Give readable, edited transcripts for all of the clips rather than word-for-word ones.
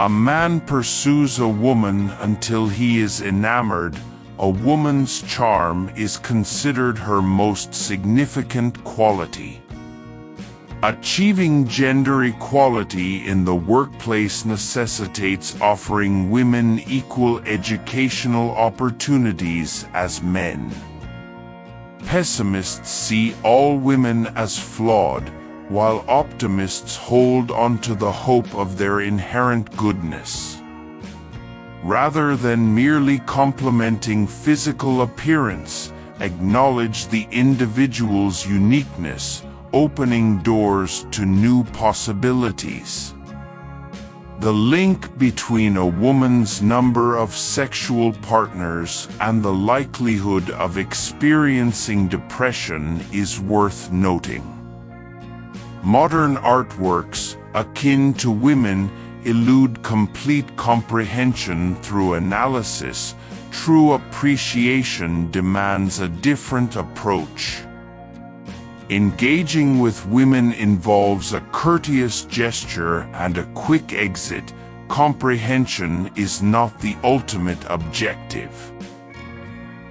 A man pursues a woman until he is enamored. A woman's charm is considered her most significant quality. Achieving gender equality in the workplace necessitates offering women equal educational opportunities as men. Pessimists see all women as flawed, while optimists hold on to the hope of their inherent goodness. Rather than merely complimenting physical appearance, acknowledge the individual's uniqueness, opening doors to new possibilities. The link between a woman's number of sexual partners and the likelihood of experiencing depression is worth noting. Modern artworks, akin to women, elude complete comprehension through analysis. True appreciation demands a different approach. Engaging with women involves a courteous gesture and a quick exit. Comprehension is not the ultimate objective.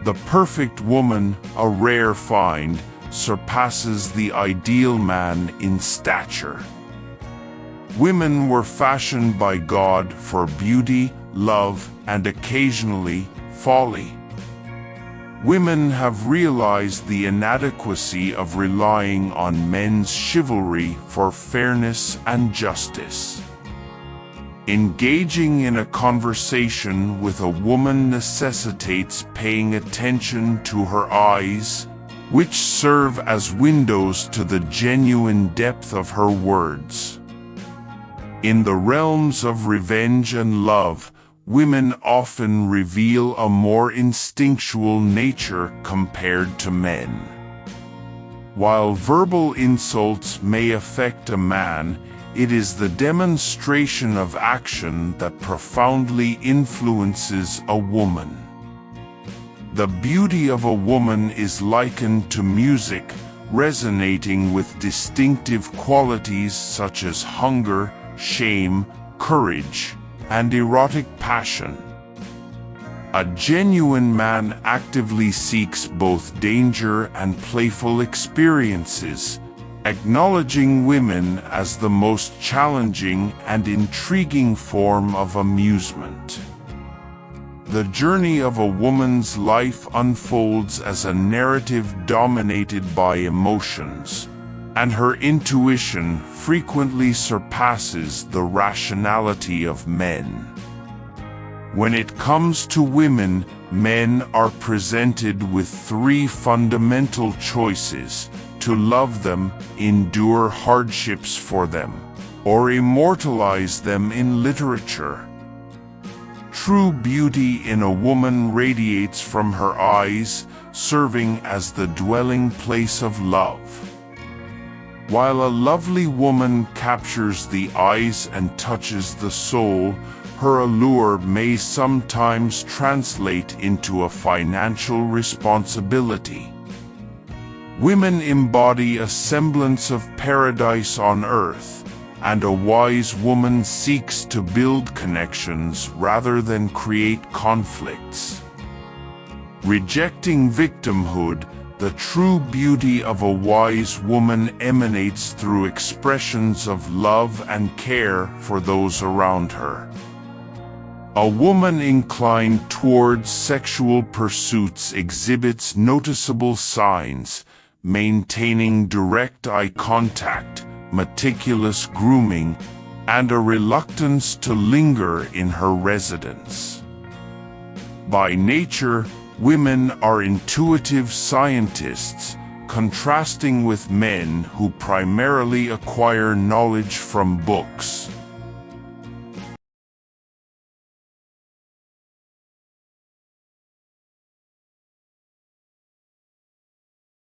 The perfect woman, a rare find, surpasses the ideal man in stature. Women were fashioned by God for beauty, love, and occasionally, folly. Women have realized the inadequacy of relying on men's chivalry for fairness and justice. Engaging in a conversation with a woman necessitates paying attention to her eyes, which serve as windows to the genuine depth of her words. In the realms of revenge and love, women often reveal a more instinctual nature compared to men. While verbal insults may affect a man, it is the demonstration of action that profoundly influences a woman. The beauty of a woman is likened to music, resonating with distinctive qualities such as hunger, shame, courage, and erotic passion. A genuine man actively seeks both danger and playful experiences, acknowledging women as the most challenging and intriguing form of amusement. The journey of a woman's life unfolds as a narrative dominated by emotions, and her intuition frequently surpasses the rationality of men. When it comes to women, men are presented with three fundamental choices: to love them, endure hardships for them, or immortalize them in literature. True beauty in a woman radiates from her eyes, serving as the dwelling place of love. While a lovely woman captures the eyes and touches the soul, her allure may sometimes translate into a financial responsibility. Women embody a semblance of paradise on earth, and a wise woman seeks to build connections rather than create conflicts. Rejecting victimhood, the true beauty of a wise woman emanates through expressions of love and care for those around her. A woman inclined towards sexual pursuits exhibits noticeable signs, maintaining direct eye contact, meticulous grooming, and a reluctance to linger in her residence. By nature, women are intuitive scientists, contrasting with men who primarily acquire knowledge from books.